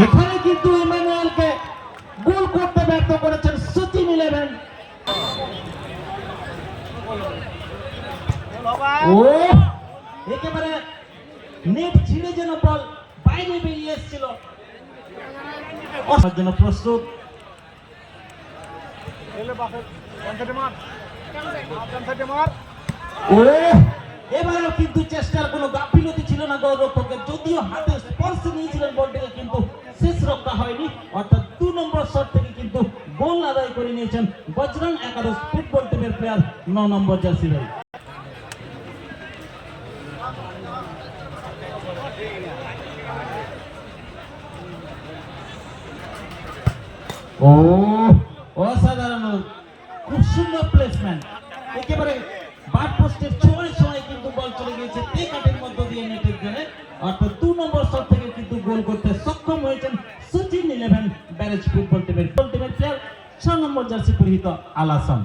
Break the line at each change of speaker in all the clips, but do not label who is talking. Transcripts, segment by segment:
এখানে কিন্তু ইমানুয়েলকে গোল করতে ব্যর্থ করেছেন সচিন 11। ও একেবারে নেট ছিঁড়ে যেন বল বাইরে বেরিয়ে এসেছিল। জন্য প্রস্তুত। এবারেও কিন্তু চেষ্টার কোনো গাফিলতি ছিল না গোলরক্ষকের, যদিও হাতে স্পর্শ নিয়েছিলেন বলটিকে, কিন্তু শেষ রক্ষা হয়নি। অর্থাৎ 2 নম্বর শট থেকে কিন্তু গোল আদায় করে নিয়েছেন বজরং একাদশ ফুটবল টিমের প্লেয়ার 9 নম্বর জার্সি ভাই। ও অসাধারণ, খুব সুন্দর প্লেসমেন্ট, একেবারে বাট পোস্টের ছোঁয়ায় কিন্তু বল চলে গিয়েছে তে কাটের মধ্য দিয়ে নেটের জন্য। অর্থাৎ 2 নম্বর শট থেকে কিন্তু গোল করতে সক্ষম হয়েছেন সচিন 11 ব্যারেজ ফুটবল টিমের প্লেয়ার 6 নম্বর জার্সি পরিহিত আলাসন।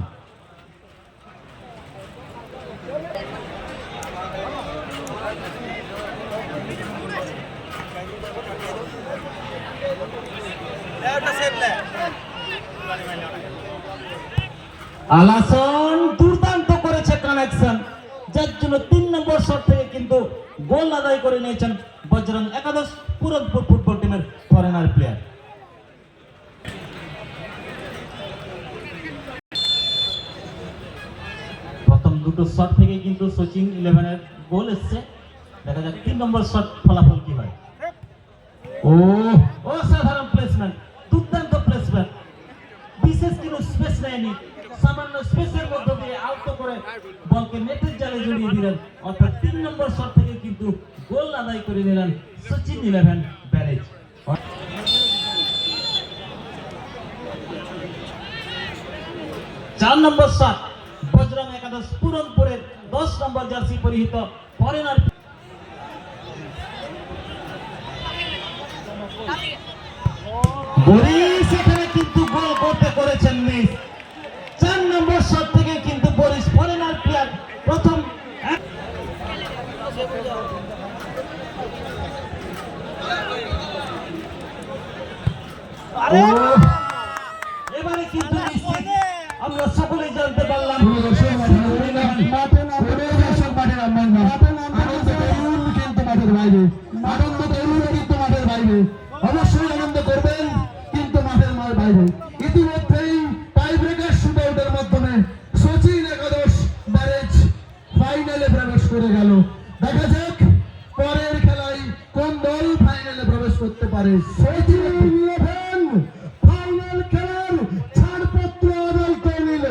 আলাসন দুর্দান্ত করেছে কানেকশন, যার জন্য 3 নম্বর শট থেকে কিন্তু গোল আদায় করে নিয়েছেন বজরং একাদশ পুরন্দপুর ফুটবল টিমের ফরেনার প্লেয়ার। প্রথম দুটো শট থেকে কিন্তু সচিন 11 এর গোল এসছে। দেখা যাক 3 নম্বর শট ফলাফল কি হয়। ও অসাধারণ প্লেসমেন্ট, দুর্দান্ত প্লেসমেন্ট, বিশেষ কোনো স্পেস নেয়নি, সামান্য স্পেসের মধ্য দিয়ে আউট করে বলকে নেটের জালে জড়িয়ে দিলেন। অর্থাৎ 3 নম্বর শট থেকে কিন্তু গোল আদায় করে নিলেন সচিন 11 ব্যারেজ। 4 নম্বর শট বজরং একাদশ পুরনপুরের 10 নম্বর জার্সি পরিহিত ফরেনার। বরিস এখানে কিন্তু গোল করতে করেছেন মিস। 4 নম্বর শট থেকে কিন্তু বরিস ফরেনার প্লেয়ার প্রথম। এবারে কিন্তু আমরা সকলেই জানতে পারলাম অবশ্যই আনন্দ করবেন, কিন্তু মাঠের বাইরে। ইতিমধ্যেই টাইব্রেকার শুটআউটের মাধ্যমে সচিন একাদশ ব্যারেজ ফাইনালে প্রবেশ করে গেল। দেখা যাক পরের খেলায় কোন দল ফাইনালে প্রবেশ করতে পারে। সচিন 11 ফাইনাল খেলার ছাড়পত্র আদায় করে নিল।